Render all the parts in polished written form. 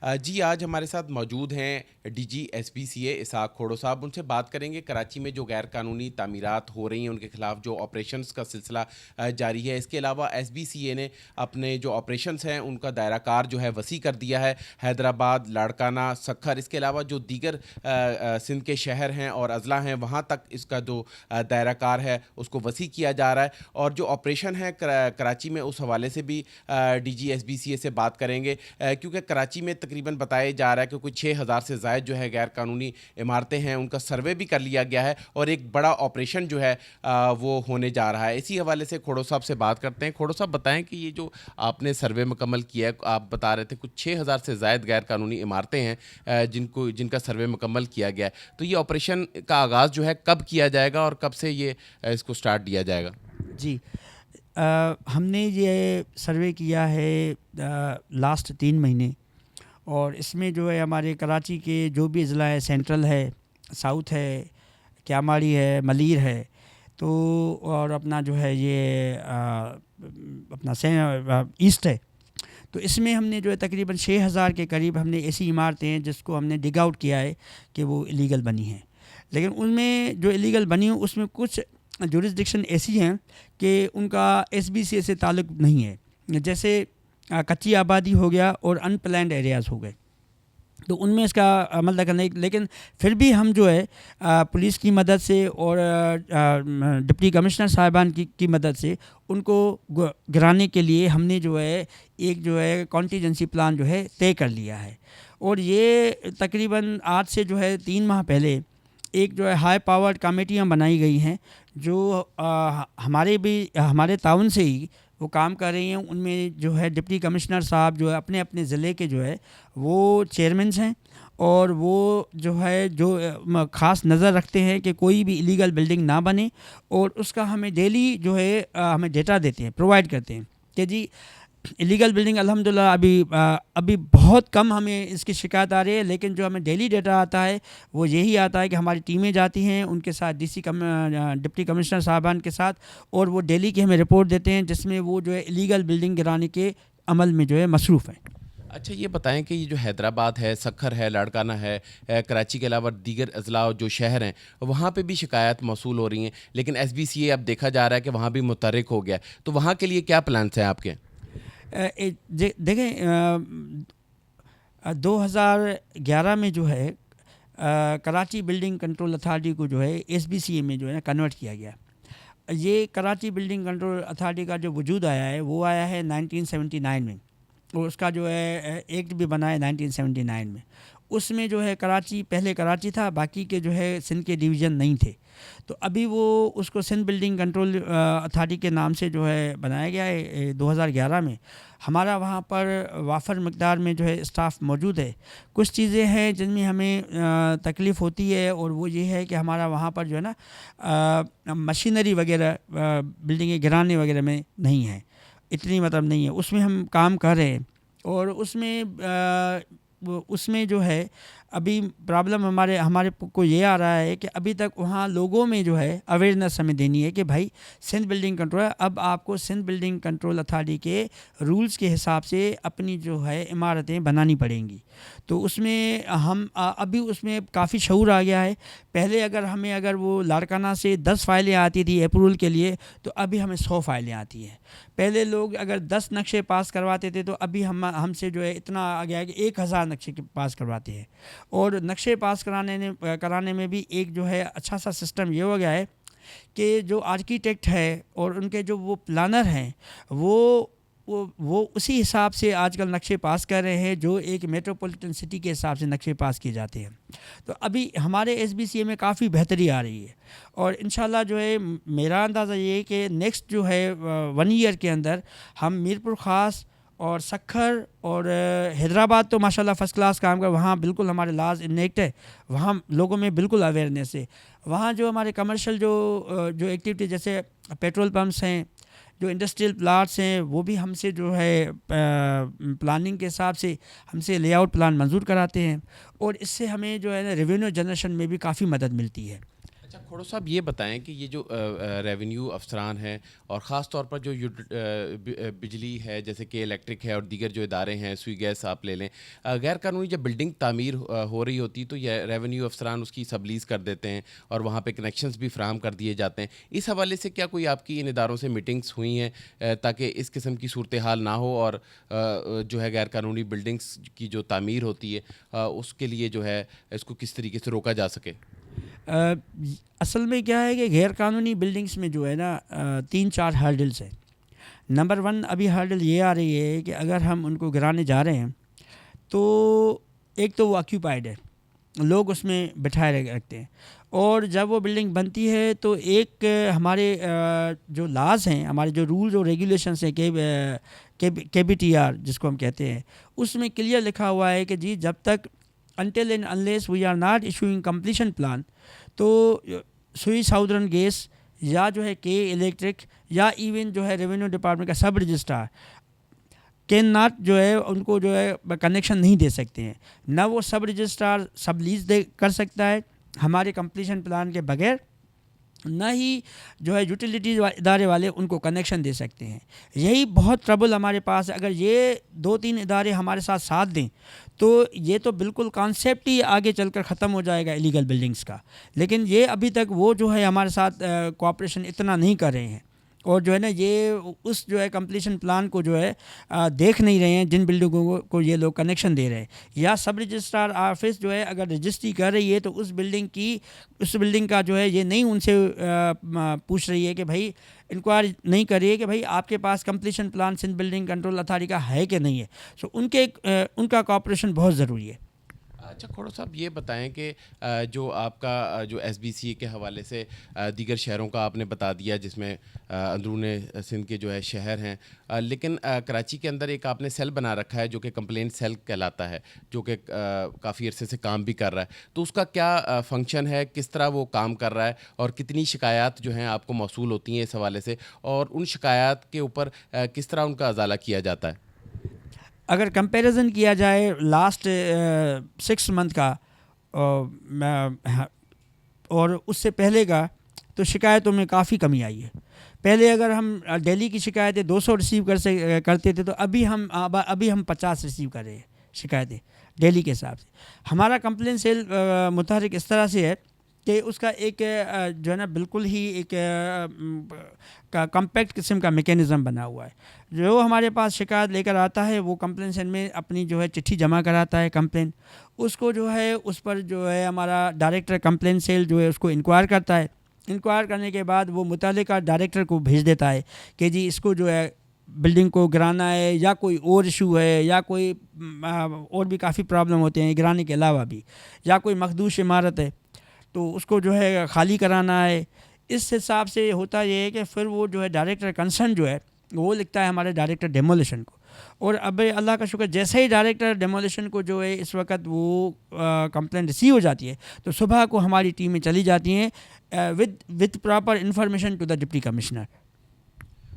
جی آج ہمارے ساتھ موجود ہیں ڈی جی ایس پی سی اے اسحاق کھوڑو صاحب. ان سے بات کریں گے کراچی میں جو غیر قانونی تعمیرات ہو رہی ہیں ان کے خلاف جو آپریشنز کا سلسلہ جاری ہے. اس کے علاوہ ایس بی سی اے نے اپنے جو آپریشنز ہیں ان کا دائرہ کار جو ہے وسیع کر دیا ہے. حیدرآباد، لاڑکانہ، سکھر، اس کے علاوہ جو دیگر سندھ کے شہر ہیں اور اضلاع ہیں وہاں تک اس کا جو دائرہ کار ہے اس کو وسیع کیا جا رہا ہے. اور جو آپریشن ہے کراچی میں اس حوالے سے بھی D G S B C A سے بات کریں گے کیونکہ کراچی میں تقریباً بتایا جا رہا ہے کہ کوئی 6,000 سے زائد جو ہے غیر قانونی عمارتیں ہیں ان کا سروے بھی کر لیا گیا ہے اور ایک بڑا آپریشن جو ہے وہ ہونے جا رہا ہے. اسی حوالے سے کھوڑو صاحب سے بات کرتے ہیں. کھوڑو صاحب بتائیں کہ یہ جو آپ نے سروے مکمل کیا ہے، آپ بتا رہے تھے کچھ 6,000 سے زائد غیر قانونی عمارتیں ہیں جن کا سروے مکمل کیا گیا ہے، تو یہ آپریشن کا آغاز جو ہے کب کیا جائے گا اور کب سے یہ اس کو سٹارٹ دیا جائے گا؟ جی ہم نے یہ سروے کیا ہے لاسٹ 3 مہینے، اور اس میں جو ہے ہمارے کراچی کے جو بھی اضلاع ہے، سینٹرل ہے، ساؤتھ ہے، کیاماڑی ہے، ملیر ہے، تو اور اپنا جو ہے یہ اپنا ایسٹ ہے، تو اس میں ہم نے جو ہے تقریباً 6,000 کے قریب ہم نے ایسی عمارتیں ہیں جس کو ہم نے ڈگ آؤٹ کیا ہے کہ وہ ایلیگل بنی ہیں. لیکن ان میں جو ایلیگل بنی ہوں اس میں کچھ جورسڈکشن ایسی ہیں کہ ان کا ایس بی سی اے سے تعلق نہیں ہے، جیسے کچی آبادی ہو گیا اور ان پلانڈ ایریاز ہو گئے، تو ان میں اس کا عمل کرنا. لیکن پھر بھی ہم جو ہے پولیس کی مدد سے اور ڈپٹی کمشنر صاحبان کی مدد سے ان کو گرانے کے لیے ہم نے جو ہے ایک جو ہے کانٹیجنسی پلان جو ہے طے کر لیا ہے. اور یہ تقریباً آج سے جو ہے 3 ماہ پہلے ایک جو ہے ہائی پاورڈ کمیٹیاں بنائی گئی ہیں جو ہمارے تعاون سے ہی وہ کام کر رہی ہیں. ان میں جو ہے ڈپٹی کمشنر صاحب جو ہے اپنے اپنے ضلع کے جو ہے وہ چیئرمینس ہیں، اور وہ جو ہے جو خاص نظر رکھتے ہیں کہ کوئی بھی ایلیگل بلڈنگ نہ بنے، اور اس کا ہمیں ڈیلی جو ہے ہمیں ڈیٹا دیتے ہیں، پرووائڈ کرتے ہیں کہ جی ایلیگل بلڈنگ الحمدللہ ابھی بہت کم ہمیں اس کی شکایت آ رہی ہے. لیکن جو ہمیں ڈیلی ڈیٹا آتا ہے وہ یہی آتا ہے کہ ہماری ٹیمیں جاتی ہیں ان کے ساتھ ڈپٹی کمشنر صاحبان کے ساتھ، اور وہ ڈیلی کی ہمیں رپورٹ دیتے ہیں جس میں وہ جو ہے ایلیگل بلڈنگ گرانے کے عمل میں جو ہے مصروف ہیں. اچھا یہ بتائیں کہ یہ جو حیدرآباد ہے، سکھر ہے، لاڑکانہ ہے، کراچی کے علاوہ دیگر اضلاع جو شہر ہیں وہاں پہ بھی شکایات موصول ہو رہی ہیں، لیکن ایس بی سی اے اب دیکھا جا رہا ہے کہ وہاں بھی متحرک ہو گیا، تو وہاں کے لیے کیا پلانس ہیں آپ کے؟ دیکھیں 2011 میں جو ہے کراچی بلڈنگ کنٹرول اتھارٹی کو جو ہے ایس بی سی اے میں جو ہے کنورٹ کیا گیا. یہ کراچی بلڈنگ کنٹرول اتھارٹی کا جو وجود آیا ہے وہ آیا ہے 1979 میں، اور اس کا جو ہے ایکٹ بھی بنا ہے 1979 میں. اس میں جو ہے پہلے کراچی تھا، باقی کے جو ہے سندھ کے ڈویژن نہیں تھے، تو ابھی وہ اس کو سندھ بلڈنگ کنٹرول اتھارٹی کے نام سے جو ہے بنایا گیا ہے 2011 میں. ہمارا وہاں پر وافر مقدار میں جو ہے اسٹاف موجود ہے. کچھ چیزیں ہیں جن میں ہمیں تکلیف ہوتی ہے، اور وہ یہ ہے کہ ہمارا وہاں پر جو ہے نا مشینری وغیرہ بلڈنگیں گرانے وغیرہ میں نہیں ہے، اتنی مطلب نہیں ہے. اس میں ہم کام کر رہے ہیں، اور اس میں جو ہے ابھی پرابلم ہمارے کو یہ آ رہا ہے کہ ابھی تک وہاں لوگوں میں جو ہے اویئرنیس ہمیں دینی ہے کہ بھائی سندھ بلڈنگ کنٹرول اب آپ کو سندھ بلڈنگ کنٹرول اتھارٹی کے رولز کے حساب سے اپنی جو ہے عمارتیں بنانی پڑیں گی. تو اس میں ہم ابھی اس میں کافی شعور آ گیا ہے. پہلے اگر وہ لاڑکانہ سے 10 فائلیں آتی تھی اپروول کے لیے، تو ابھی ہمیں 100 فائلیں آتی ہیں. پہلے لوگ اگر 10 نقشے پاس کرواتے تھے تو ابھی ہم سے جو ہے اتنا آ گیا ہے کہ 1,000 نقشے پاس کرواتے ہیں. اور نقشے پاس کرانے میں بھی ایک جو ہے اچھا سا سسٹم یہ ہو گیا ہے کہ جو آرکیٹیکٹ ہے اور ان کے جو وہ پلانر ہیں وہ اسی حساب سے آج کل نقشے پاس کر رہے ہیں جو ایک میٹروپولیٹن سٹی کے حساب سے نقشے پاس کیے جاتے ہیں. تو ابھی ہمارے ایس بی سی اے میں کافی بہتری آ رہی ہے، اور انشاءاللہ جو ہے میرا اندازہ یہ ہے کہ نیکسٹ جو ہے 1 ایئر کے اندر ہم میرپور خاص اور سکھر اور حیدرآباد تو ماشاءاللہ فرسٹ کلاس کام کر، وہاں بالکل ہمارے لاز انیکٹ ہے، وہاں لوگوں میں بالکل اویئرنیس ہے. وہاں جو ہمارے کمرشل جو ایکٹیویٹی جیسے پیٹرول پمپس ہیں، جو انڈسٹریل پلاٹس ہیں، وہ بھی ہم سے جو ہے پلاننگ کے حساب سے ہم سے لے آؤٹ پلان منظور کراتے ہیں، اور اس سے ہمیں جو ہے ریونیو جنریشن میں بھی کافی مدد ملتی ہے. اچھا کھوڑو صاحب یہ بتائیں کہ یہ جو ریونیو افسران ہیں اور خاص طور پر جو بجلی ہے جیسے کہ الیکٹرک ہے اور دیگر جو ادارے ہیں سوئی گیس آپ لے لیں، غیر قانونی جب بلڈنگ تعمیر ہو رہی ہوتی تو یہ ریونیو افسران اس کی سبلیز کر دیتے ہیں اور وہاں پہ کنیکشنز بھی فراہم کر دیے جاتے ہیں. اس حوالے سے کیا کوئی آپ کی ان اداروں سے میٹنگز ہوئی ہیں تاکہ اس قسم کی صورتحال نہ ہو اور جو ہے غیر قانونی بلڈنگز کی جو تعمیر ہوتی ہے اس کے لیے جو ہے اس کو کس طریقے سے روکا جا سکے؟ اصل میں کیا ہے کہ غیر قانونی بلڈنگس میں جو ہے نا 3-4 ہرڈلس ہیں. نمبر 1 ابھی ہرڈل یہ آ رہی ہے کہ اگر ہم ان کو گرانے جا رہے ہیں تو ایک تو وہ آکیوپائڈ ہے، لوگ اس میں بٹھائے رکھتے ہیں، اور جب وہ بلڈنگ بنتی ہے تو ایک ہمارے جو لاز ہیں، ہمارے جو رولز اور ریگولیشنس ہیں KBTR جس کو ہم کہتے ہیں، اس میں کلیئر لکھا ہوا ہے کہ جی جب تک until and unless we are not issuing completion plan تو سوئی ساؤدرن گیس یا جو ہے کے الیکٹرک یا ایون جو ہے ریونیو ڈپارٹمنٹ کا سب رجسٹرار کین ناٹ جو ہے ان کو جو ہے کنیکشن نہیں دے سکتے ہیں. نہ وہ سب رجسٹرار سب لیز کر سکتا ہے ہمارے کمپلیشن پلان کے بغیر، نہ ہی جو ہے یوٹیلیٹیز ادارے والے ان کو کنیکشن دے سکتے ہیں. یہی بہت ٹربل ہمارے پاس ہے. اگر یہ 2-3 ادارے ہمارے ساتھ دیں تو یہ تو بالکل کانسیپٹ ہی آگے چل کر ختم ہو جائے گا ایلیگل بلڈنگز کا. لیکن یہ ابھی تک وہ جو ہے ہمارے ساتھ کوآپریشن اتنا نہیں کر رہے ہیں، اور جو ہے نا یہ اس جو ہے کمپلیشن پلان کو جو ہے دیکھ نہیں رہے ہیں جن بلڈنگوں کو یہ لوگ کنیکشن دے رہے ہیں. یا سب رجسٹرار آفس جو ہے اگر رجسٹری کر رہی ہے تو اس بلڈنگ کا جو ہے یہ نہیں ان سے پوچھ رہی ہے کہ بھائی انکوائری نہیں کر رہی ہے کہ بھائی آپ کے پاس completion plan Sindh building control authority کا ہے کہ نہیں ہے. سو ان کا کوآپریشن بہت ضروری ہے. اچھا کھوڑو صاحب یہ بتائیں کہ جو آپ کا جو SBCA کے حوالے سے دیگر شہروں کا آپ نے بتا دیا جس میں اندرون سندھ کے جو ہے شہر ہیں، لیکن کراچی کے اندر ایک آپ نے سیل بنا رکھا ہے جو کہ کمپلینٹ سیل کہلاتا ہے، جو کہ کافی عرصے سے کام بھی کر رہا ہے. تو اس کا کیا فنکشن ہے، کس طرح وہ کام کر رہا ہے اور کتنی شکایات جو ہیں آپ کو موصول ہوتی ہیں اس حوالے سے، اور ان شکایات کے اوپر کس طرح ان کا ازالہ کیا جاتا ہے؟ اگر کمپیریزن کیا جائے لاسٹ 6 منتھ کا اور اس سے پہلے کا، تو شکایتوں میں کافی کمی آئی ہے. پہلے اگر ہم ڈیلی کی شکایتیں 200 ریسیو کرتے تھے تو ابھی ہم 50 ریسیو کر رہے ہیں شکایتیں ڈیلی کے حساب سے. ہمارا کمپلین سیل متحرک اس طرح سے ہے کہ اس کا ایک جو ہے نا بالکل ہی ایک کمپیکٹ قسم کا میکینزم بنا ہوا ہے. جو ہمارے پاس شکایت لے کر آتا ہے وہ کمپلین سیل میں اپنی جو ہے چٹھی جمع کراتا ہے کمپلین، اس کو جو ہے اس پر جو ہے ہمارا ڈائریکٹر کمپلین سیل جو ہے اس کو انکوائر کرتا ہے. انکوائر کرنے کے بعد وہ متعلقہ ڈائریکٹر کو بھیج دیتا ہے کہ جی اس کو جو ہے بلڈنگ کو گرانا ہے، یا کوئی اور ایشو ہے، یا کوئی اور بھی کافی پرابلم ہوتے ہیں گرانے کے علاوہ بھی، یا کوئی مخدوش عمارت ہے تو اس کو جو ہے خالی کرانا ہے. اس حساب سے ہوتا یہ ہے کہ پھر وہ جو ہے ڈائریکٹر کنسرن جو ہے وہ لکھتا ہے ہمارے ڈائریکٹر ڈیمولیشن کو. اور اب اللہ کا شکر جیسے ہی ڈائریکٹر ڈیمولیشن کو جو ہے اس وقت وہ کمپلین ریسیو ہو جاتی ہے تو صبح کو ہماری ٹیمیں چلی جاتی ہیں with proper information to the deputy commissioner.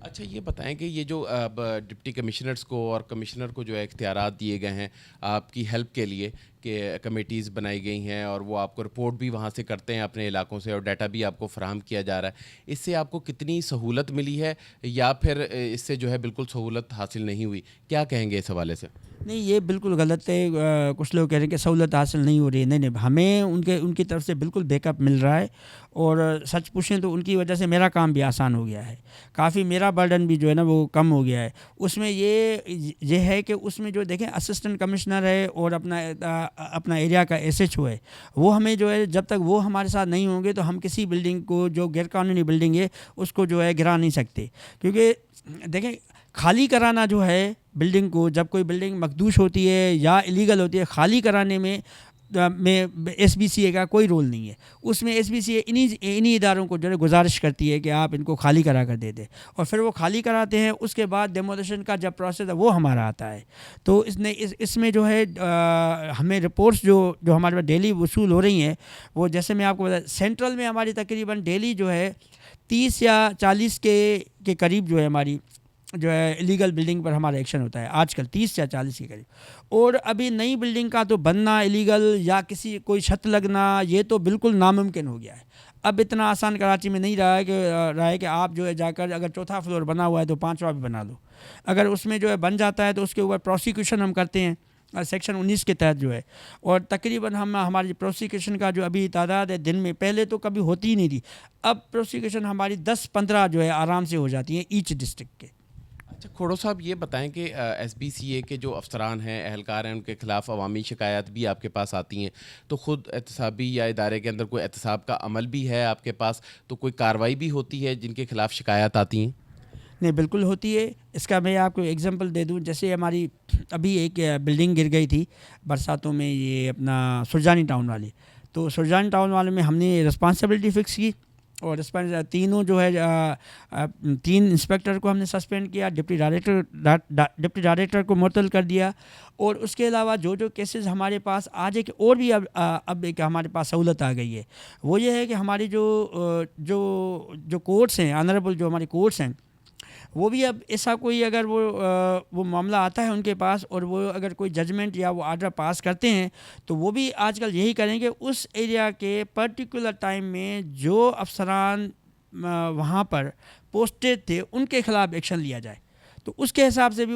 اچھا یہ بتائیں کہ یہ جو اب ڈپٹی کمشنرز کو اور کمشنر کو جو ہے اختیارات دیے گئے ہیں آپ کی ہیلپ کے لیے، کہ کمیٹیز بنائی گئی ہیں اور وہ آپ کو رپورٹ بھی وہاں سے کرتے ہیں اپنے علاقوں سے اور ڈیٹا بھی آپ کو فراہم کیا جا رہا ہے، اس سے آپ کو کتنی سہولت ملی ہے یا پھر اس سے جو ہے بالکل سہولت حاصل نہیں ہوئی؟ کیا کہیں گے اس حوالے سے؟ نہیں، یہ بالکل غلط ہے. کچھ لوگ کہہ رہے ہیں کہ سہولت حاصل نہیں ہو رہی ہے. نہیں، ہمیں ان کی طرف سے بالکل بیک اپ مل رہا ہے، اور سچ پوچھیں تو ان کی وجہ سے میرا کام بھی آسان ہو گیا ہے. کافی میرا برڈن بھی جو ہے نا وہ کم ہو گیا ہے. اس میں یہ ہے کہ اس میں جو دیکھیں اسسٹنٹ کمشنر ہے اور اپنا ایریا کا SHO ہے، وہ ہمیں جو ہے جب تک وہ ہمارے ساتھ نہیں ہوں گے تو ہم کسی بلڈنگ کو جو غیر قانونی بلڈنگ ہے اس کو جو ہے گرا نہیں سکتے. کیونکہ دیکھیں خالی کرانا جو ہے بلڈنگ کو، جب کوئی بلڈنگ مخدوش ہوتی ہے یا ایلیگل ہوتی ہے، خالی کرانے میں SBCA کا کوئی رول نہیں ہے. اس میں SBCA انہی اداروں کو جو ہے گزارش کرتی ہے کہ آپ ان کو خالی کرا کر دے دیں، اور پھر وہ خالی کراتے ہیں. اس کے بعد ڈیمولیشن کا جب پروسیس ہے وہ ہمارا آتا ہے. تو اس میں جو ہے ہمیں رپورٹس جو ہمارے پاس ڈیلی وصول ہو رہی ہیں، وہ جیسے میں آپ کو بتا، سینٹرل میں ہماری تقریباً ڈیلی جو ہے 30 یا 40 کے قریب جو ہے ہماری جو ہے ایلیگل بلڈنگ پر ہمارا ایکشن ہوتا ہے آج کل 30 یا 40 کے قریب. اور ابھی نئی بلڈنگ کا تو بننا ایلیگل یا کوئی چھت لگنا یہ تو بالکل ناممکن ہو گیا ہے. اب اتنا آسان کراچی میں نہیں رہا ہے کہ آپ جو ہے جا کر اگر چوتھا فلور بنا ہوا ہے تو پانچواں بھی بنا لو. اگر اس میں جو ہے بن جاتا ہے تو اس کے اوپر پروسیکیوشن ہم کرتے ہیں سیکشن 19 کے تحت جو ہے, اور تقریباً ہماری پروسیکیوشن کا جو ابھی تعداد ہے دن میں, پہلے تو کبھی ہوتی ہی نہیں تھی, اب پروسیکیوشن ہماری 10-15 جو ہے آرام سے ہو جاتی ہیں ایچ ڈسٹرکٹ کے. اچھا کھوڑو صاحب یہ بتائیں کہ ایس بی سی اے کے جو افسران ہیں, اہلکار ہیں, ان کے خلاف عوامی شکایات بھی آپ کے پاس آتی ہیں, تو خود احتسابی یا ادارے کے اندر کوئی احتساب کا عمل بھی ہے آپ کے پاس, تو کوئی کارروائی بھی ہوتی ہے جن کے خلاف شکایات آتی ہیں؟ نہیں بالکل ہوتی ہے. اس کا میں آپ کو ایگزامپل دے دوں, جیسے ہماری ابھی ایک بلڈنگ گر گئی تھی برساتوں میں, یہ اپنا سرجانی ٹاؤن والی, تو سرجانی ٹاؤن والے میں ہم نے رسپانسبلٹی فکس کی, اور تینوں جو ہے 3 انسپیکٹر کو ہم نے سسپینڈ کیا, ڈپٹی ڈائریکٹر کو معطل کر دیا, اور اس کے علاوہ جو کیسز ہمارے پاس آج ایک اور بھی اب ایک ہمارے پاس سہولت آ گئی ہے, وہ یہ ہے کہ ہماری جو کورٹس ہیں, آنریبل جو ہمارے کورٹس ہیں, وہ بھی اب ایسا کوئی اگر وہ معاملہ آتا ہے ان کے پاس, اور وہ اگر کوئی ججمنٹ یا وہ آرڈر پاس کرتے ہیں, تو وہ بھی آج کل یہی کریں کہ اس ایریا کے پرٹیکولر ٹائم میں جو افسران وہاں پر پوسٹڈ تھے ان کے خلاف ایکشن لیا جائے. تو اس کے حساب سے بھی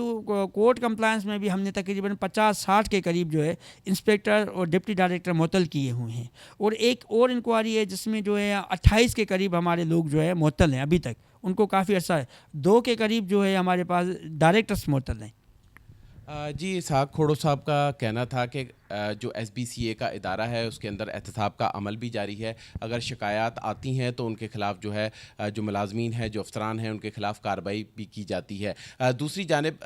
کورٹ کمپلائنس میں بھی ہم نے تقریباً 50-60 کے قریب جو ہے انسپیکٹر اور ڈپٹی ڈائریکٹر معطل کیے ہوئے ہیں, اور ایک اور انکوائری ہے جس میں جو ہے 28 کے قریب ہمارے لوگ جو ہے معطل ہیں ابھی تک, ان کو کافی عرصہ ہے, 2 کے قریب جو ہے ہمارے پاس ڈائریکٹرس معطل ہیں. جی اسحاق کھوڑو صاحب کا کہنا تھا کہ جو ایس بی سی اے کا ادارہ ہے اس کے اندر احتساب کا عمل بھی جاری ہے, اگر شکایات آتی ہیں تو ان کے خلاف جو ہے جو ملازمین ہیں, جو افسران ہیں, ان کے خلاف کارروائی بھی کی جاتی ہے. دوسری جانب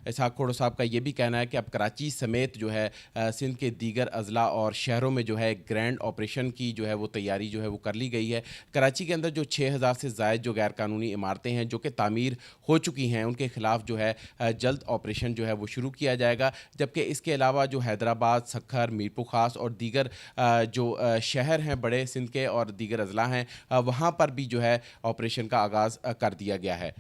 اسحاق کھوڑو صاحب کا یہ بھی کہنا ہے کہ اب کراچی سمیت جو ہے سندھ کے دیگر اضلاع اور شہروں میں جو ہے گرینڈ آپریشن کی جو ہے وہ تیاری جو ہے وہ کر لی گئی ہے. کراچی کے اندر جو 6000 سے زائد جو غیر قانونی عمارتیں ہیں جو کہ تعمیر ہو چکی ہیں, ان کے خلاف جو ہے جلد آپریشن جو ہے وہ شروع کیا جائے گا, جبکہ اس کے علاوہ جو حیدرآباد, سکھر, میرپور خاص اور دیگر جو شہر ہیں بڑے سندھ کے اور دیگر اضلاع ہیں, وہاں پر بھی جو ہے آپریشن کا آغاز کر دیا گیا ہے.